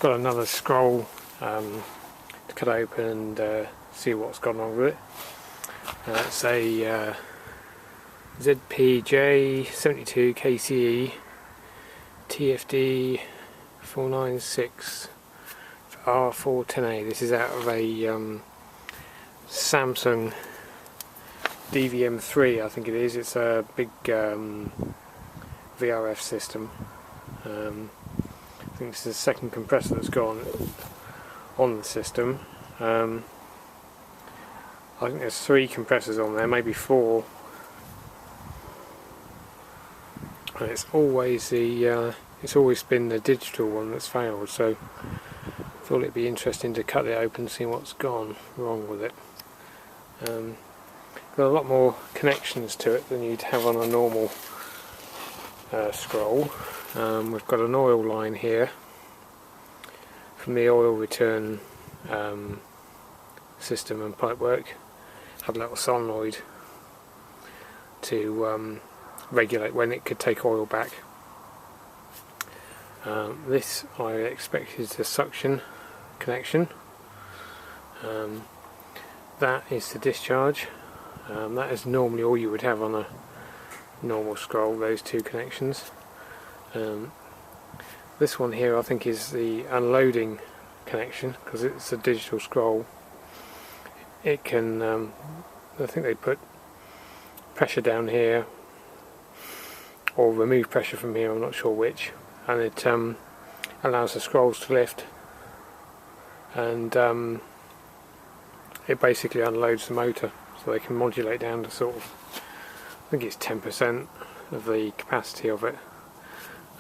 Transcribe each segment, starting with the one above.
got another scroll to cut open and see what's gone wrong with it. It's a ZPJ 72 KCE TFD 496 R410A. This is out of a Samsung DVM3, I think it is. It's a big VRF system. I think this is the second compressor that's gone on the system. I think there's 3 compressors on there, maybe 4. And it's always been the digital one that's failed, so I thought it'd be interesting to cut it open and see what's gone wrong with it. Got a lot more connections to it than you'd have on a normal scroll. We've got an oil line here from the oil return system and pipework. Have a little solenoid to regulate when it could take oil back. This I expect is the suction connection. That is the discharge. That is normally all you would have on a normal scroll, those 2 connections. This one here I think is the unloading connection, because it's a digital scroll. It can, I think they put pressure down here or remove pressure from here, I'm not sure which, and it allows the scrolls to lift, and it basically unloads the motor, so they can modulate down to sort of, I think it's 10% of the capacity of it.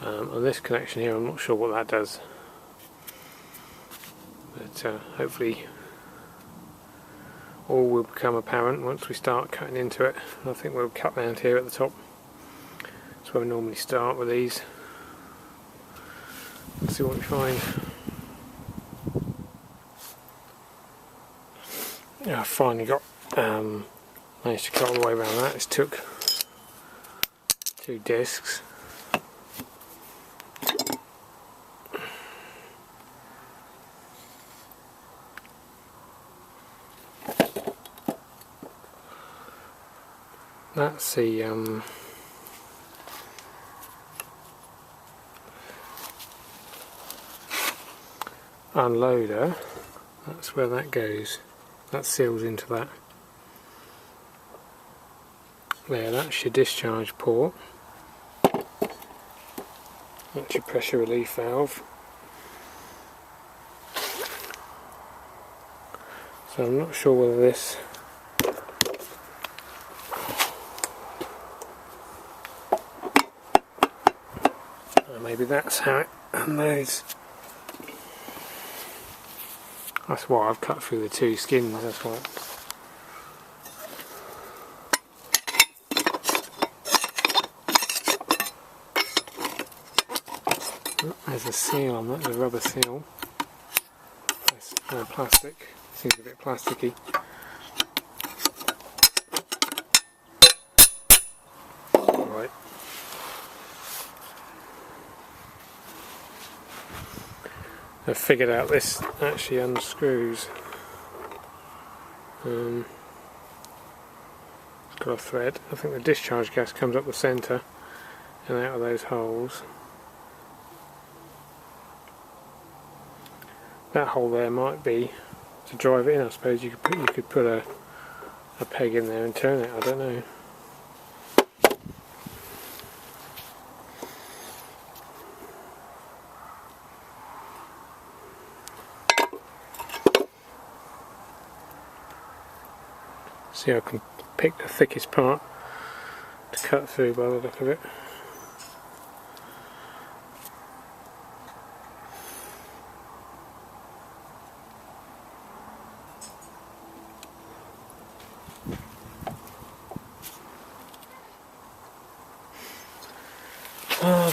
And this connection here, I'm not sure what that does, but hopefully all will become apparent once we start cutting into it. I think we'll cut round here at the top. That's where we normally start with these. Let's see what we find. Yeah, I finally got managed to cut all the way around that. It took 2 discs. That's the unloader. That's where that goes. That seals into that. There, that's your discharge port. That's your pressure relief valve. So I'm not sure whether this maybe that's how it unloads. That's why I've cut through the 2 skins, that's why. There's a seal on that, a rubber seal. It's plastic, seems a bit plasticky. Right. I've figured out this actually unscrews. It's got a thread. I think the discharge gas comes up the centre and out of those holes. That hole there might be to drive it in. I suppose you could put a peg in there and turn it. I don't know. See, I can pick the thickest part to cut through by the look of it.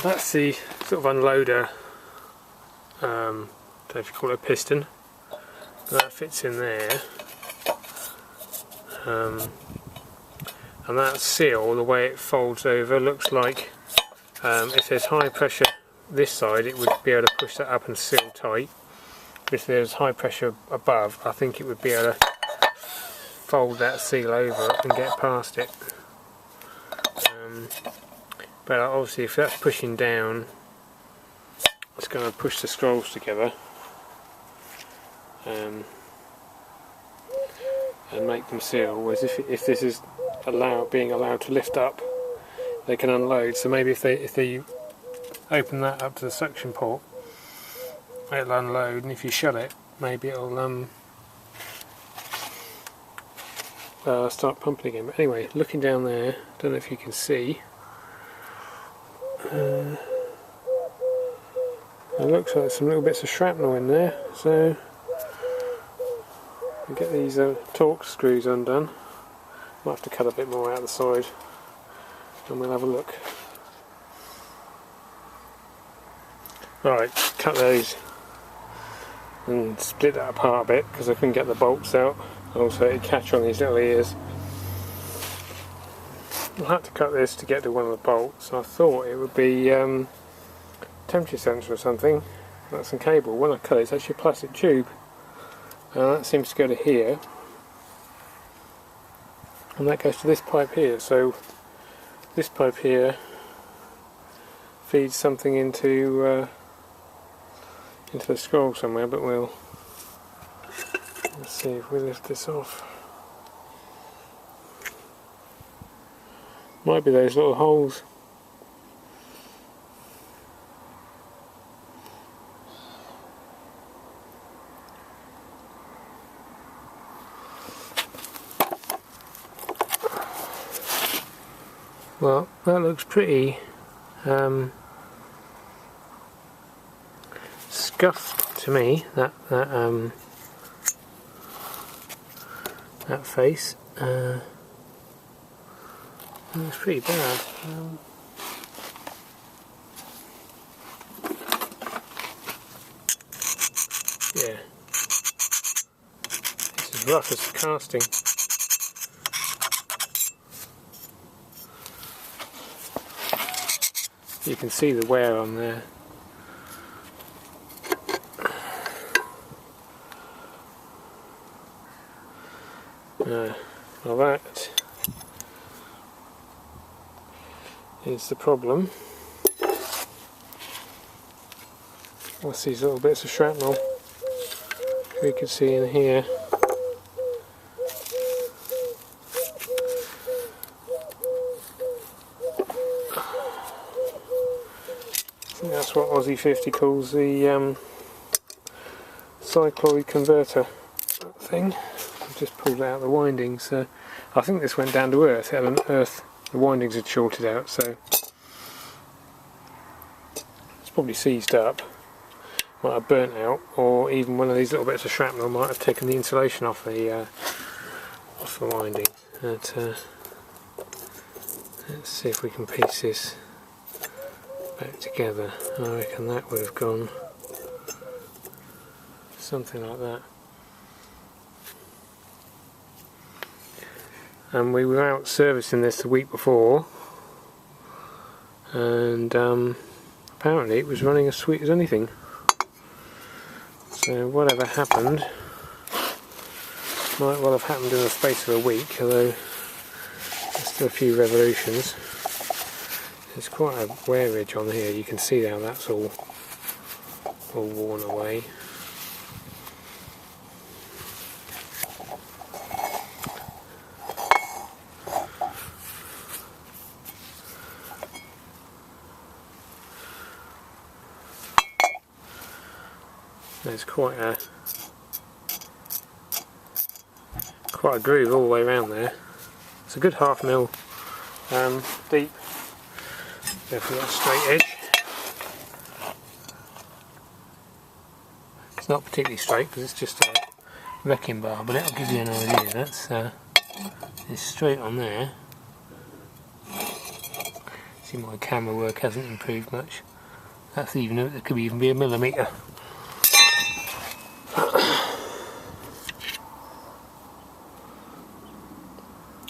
That's the sort of unloader, I don't know if you call it a piston. That fits in there. And that seal, the way it folds over, looks like it says high pressure this side it would be able to push that up and seal tight. If there's high pressure above, I think it would be able to fold that seal over and get past it. But obviously if that's pushing down, it's going to push the scrolls together and make them seal, whereas if this is being allowed to lift up, they can unload. So maybe if they open that up to the suction port, it'll unload, and if you shut it, maybe it'll start pumping again. But anyway, looking down there, don't know if you can see, it looks like some little bits of shrapnel in there, so we'll get these Torx screws undone. Might have to cut a bit more out the side and we'll have a look. Right, cut those and split that apart a bit because I couldn't get the bolts out. Also it'd catch on these little ears. I'll have to cut this to get to one of the bolts. I thought it would be temperature sensor or something. That's some cable. When I cut it, it's actually a plastic tube. That seems to go to here. And that goes to this pipe here. So this pipe here feeds something into the scroll somewhere, but let's see if we lift this off. Might be those little holes. Well, that looks pretty scuffed to me, that face. It looks pretty bad. Yeah, it's as rough as casting. You can see the wear on there. Well, that is the problem. What's these little bits of shrapnel we can see in here? I think that's what Aussie 50 calls the cycloid converter thing. I've just pulled out the windings. So I think this went down to earth. It had an earth. The windings had shorted out, so it's probably seized up. Might have burnt out, or even one of these little bits of shrapnel might have taken the insulation off the winding. But, let's see if we can piece this back together. I reckon that would have gone something like that. And we were out servicing this the week before, and apparently it was running as sweet as anything. So whatever happened might well have happened in the space of a week, although there's still a few revolutions. There's quite a wear ridge on here. You can see how that's all worn away. There's quite a groove all the way around there. It's a good 1/2 mil deep. Definitely got a straight edge. It's not particularly straight because it's just a wrecking bar, but it'll give you an idea. That's it's straight on there. See, my camera work hasn't improved much. That's even, it could even be a millimetre.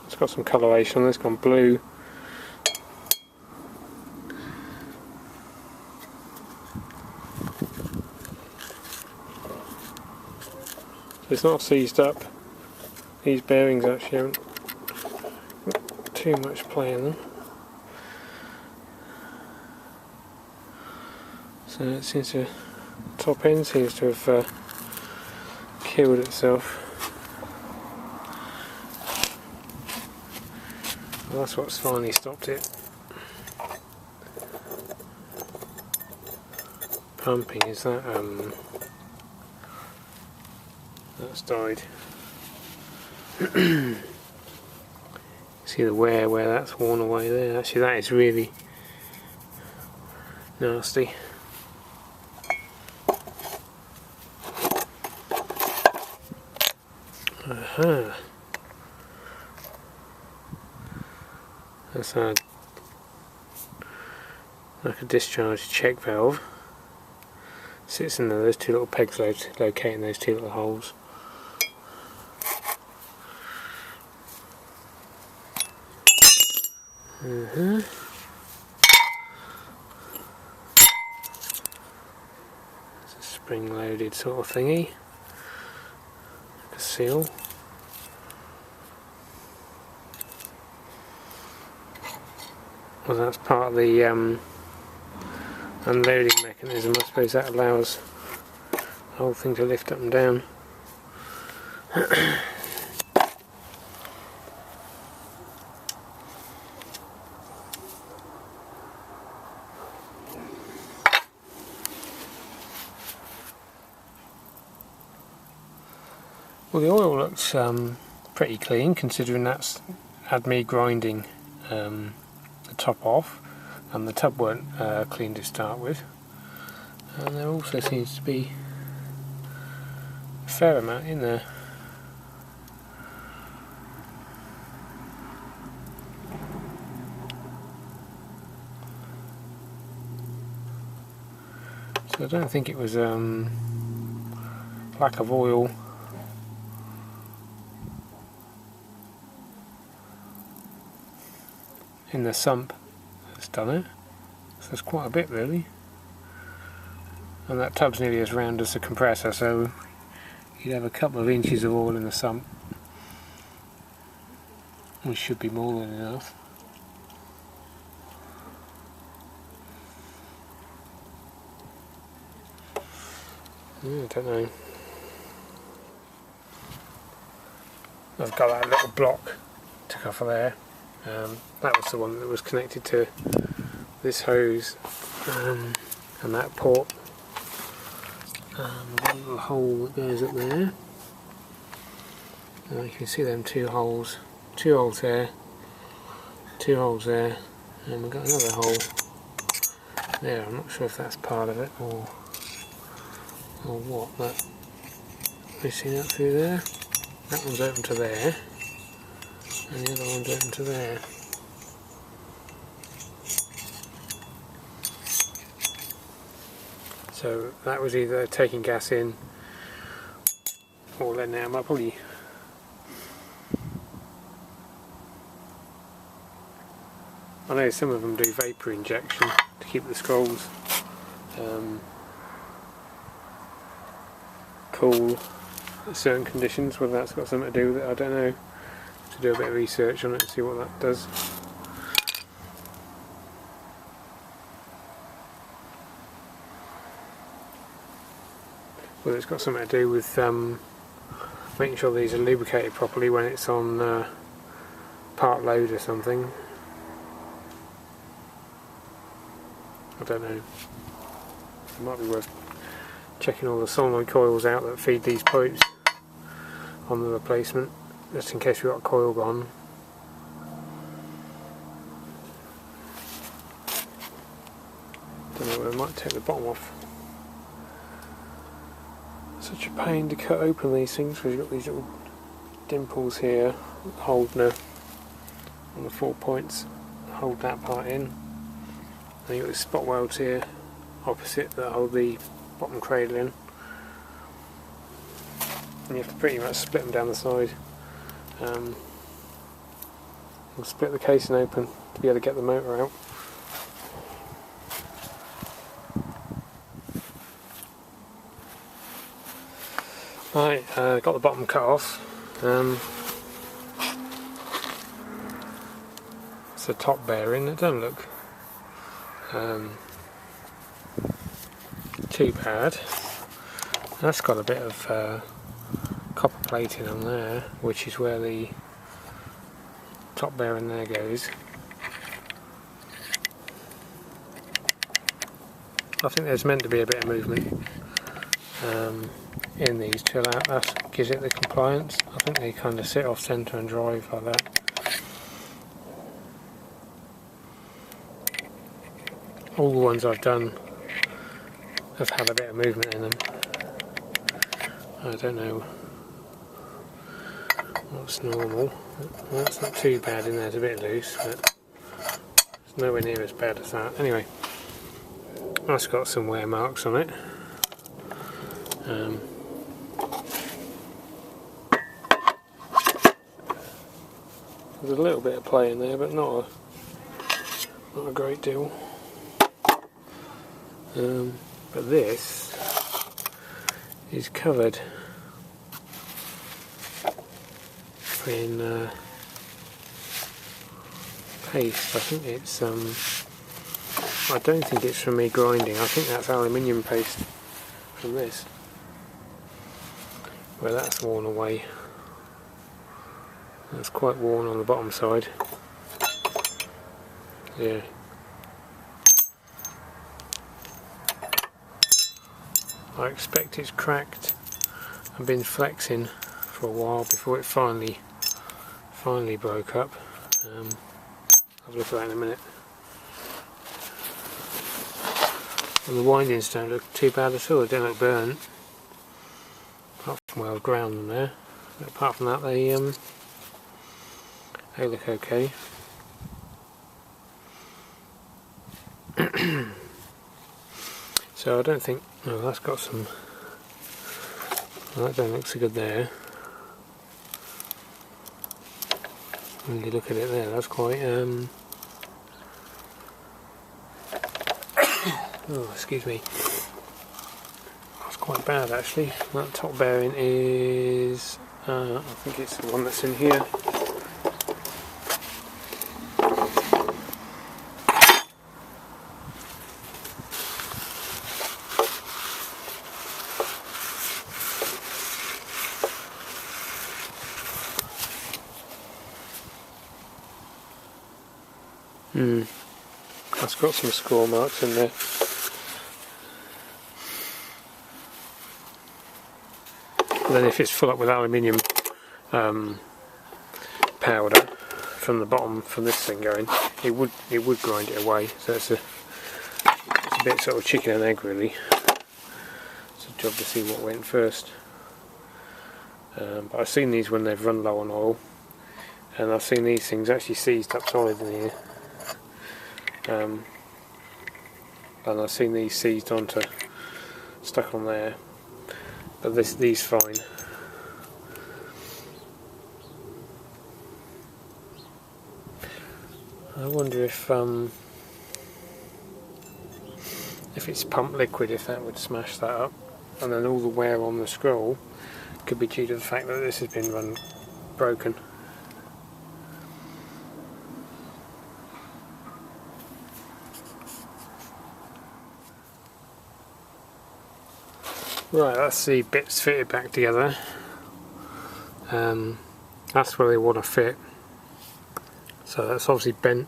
It's got some coloration on this, gone blue. It's not seized up. These bearings actually haven't got too much play in them. So it seems to, top end seems to have killed itself. Well, that's what's finally stopped it pumping, is that that's died. See the wear where that's worn away there. Actually that is really nasty. Aha. That's like a discharge check valve. Sits in there, there's two little pegs locating those two little holes. It's a spring loaded sort of thingy, like a seal. Well, that's part of the unloading mechanism. I suppose that allows the whole thing to lift up and down. Well, the oil looks pretty clean, considering that's had me grinding the top off, and the tub weren't clean to start with. And there also seems to be a fair amount in there. So I don't think it was lack of oil. In the sump that's done it. So there's quite a bit really. And that tub's nearly as round as the compressor, so you'd have a couple of inches of oil in the sump, which should be more than enough. I don't know. I've got that little block took off of there. That was the one that was connected to this hose and that port. One little hole that goes up there. You can see them two holes there, two holes there, and we've got another hole there. I'm not sure if that's part of it or what, but you see that through there? That one's open to there, and the other one's open to there. So that was either taking gas in or letting out. I know some of them do vapour injection to keep the scrolls cool at certain conditions. Whether that's got something to do with it, I don't know. To do a bit of research on it and see what that does. Whether it's got something to do with making sure these are lubricated properly when it's on part load or something. I don't know. It might be worth checking all the solenoid coils out that feed these pipes on the replacement, just in case we've got a coil gone. Don't know whether I might take the bottom off. Such a pain to cut open these things because you've got these little dimples here holding on the 4 points, hold that part in. And you've got the spot welds here opposite that hold the bottom cradle in. And you have to pretty much split them down the side. And split the casing open to be able to get the motor out. Right, got the bottom cut off. It's the top bearing. It doesn't look too bad. That's got a bit of copper plating on there, which is where the top bearing there goes. I think there's meant to be a bit of movement in these to allow, that gives it the compliance. I think they kind of sit off centre and drive like that. All the ones I've done have had a bit of movement in them. I don't know what's normal. That's not too bad in there, it's a bit loose, but it's nowhere near as bad as that. Anyway, that's got some wear marks on it. There's a little bit of play in there, but not a great deal. But this is covered in paste. I think it's I don't think it's from me grinding. I think that's aluminium paste from this, where that's worn away. That's quite worn on the bottom side. Yeah. I expect it's cracked and been flexing for a while before it finally broke up. I'll look at that in a minute. And the windings don't look too bad at all. They don't look burnt, apart from where I've ground them there. But apart from that, they look okay. So I don't think. Oh, that's got some. Well, that don't look so good there. When you look at it there, that's quite. Oh, excuse me. That's quite bad actually. That top bearing is. I think it's the one that's in here. That's got some score marks in there. And then if it's full up with aluminium powder from the bottom, from this thing going, it would grind it away. So it's a bit sort of chicken and egg really. It's a job to see what went first. But I've seen these when they've run low on oil, and I've seen these things actually seized up solid in here. And I've seen these seized onto, stuck on there, but these fine. I wonder if it's pump liquid, if that would smash that up, and then all the wear on the scroll could be due to the fact that this has been broken. Right, that's the bits fitted back together. That's where they want to fit. So that's obviously bent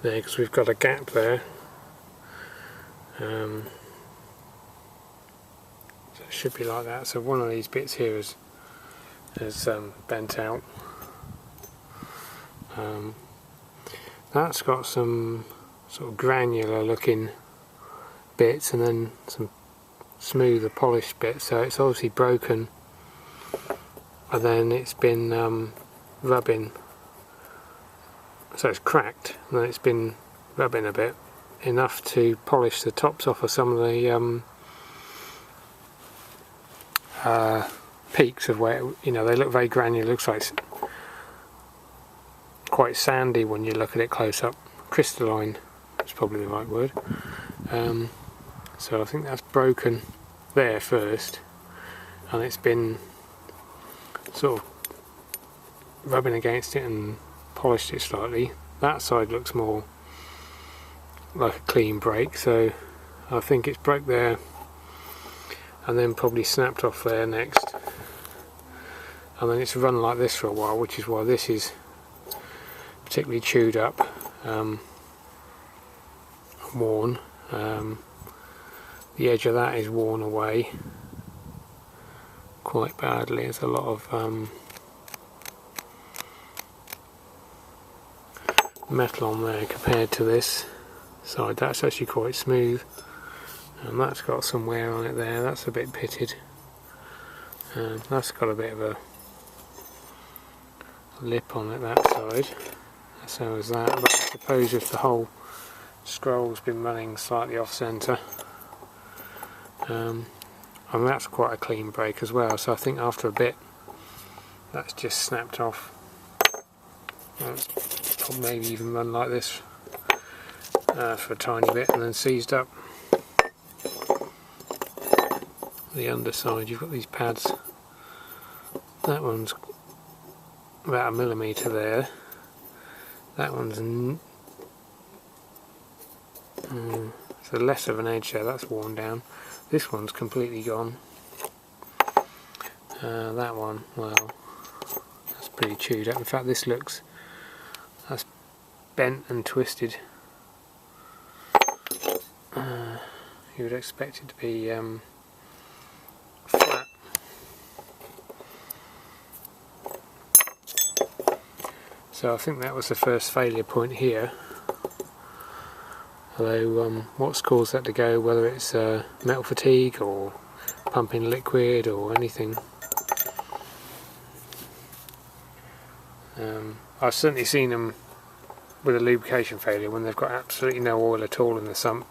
there because we've got a gap there. So it should be like that. So one of these bits here is bent out. That's got some sort of granular looking bits and then some smoother polished bits, so it's obviously broken, and then it's been rubbing, so it's cracked and then it's been rubbing a bit, enough to polish the tops off of some of the peaks of where, you know, they look very granular. It looks like it's quite sandy when you look at it close up. Crystalline is probably the right word. So I think that's broken there first, and it's been sort of rubbing against it and polished it slightly. That side looks more like a clean break, so I think it's broke there and then probably snapped off there next, and then it's run like this for a while, which is why this is particularly chewed up, worn. The edge of that is worn away quite badly. There's a lot of metal on there compared to this side. That's actually quite smooth, and that's got some wear on it there. That's a bit pitted. That's got a bit of a lip on it, that side. So is that. But I suppose if the whole scroll's been running slightly off centre, and that's quite a clean break as well, so I think after a bit that's just snapped off. Probably maybe even run like this for a tiny bit and then seized up. The underside, you've got these pads. That one's about 1mm there. That one's so less of an edge there, that's worn down. This one's completely gone. That one, well, that's pretty chewed up. In fact, this looks, that's bent and twisted. You would expect it to be flat. So I think that was the first failure point here. Although what's caused that to go, whether it's metal fatigue or pumping liquid or anything. I've certainly seen them with a lubrication failure when they've got absolutely no oil at all in the sump,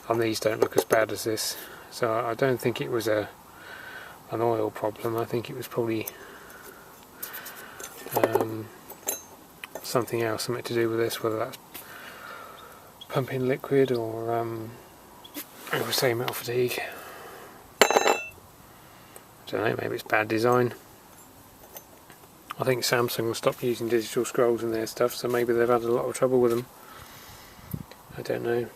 and these don't look as bad as this. So I don't think it was an oil problem. I think it was probably something else, something to do with this, whether that's pumping liquid or I would say metal fatigue. I don't know, maybe it's bad design. I think Samsung stopped using digital scrolls in their stuff, so maybe they've had a lot of trouble with them. I don't know.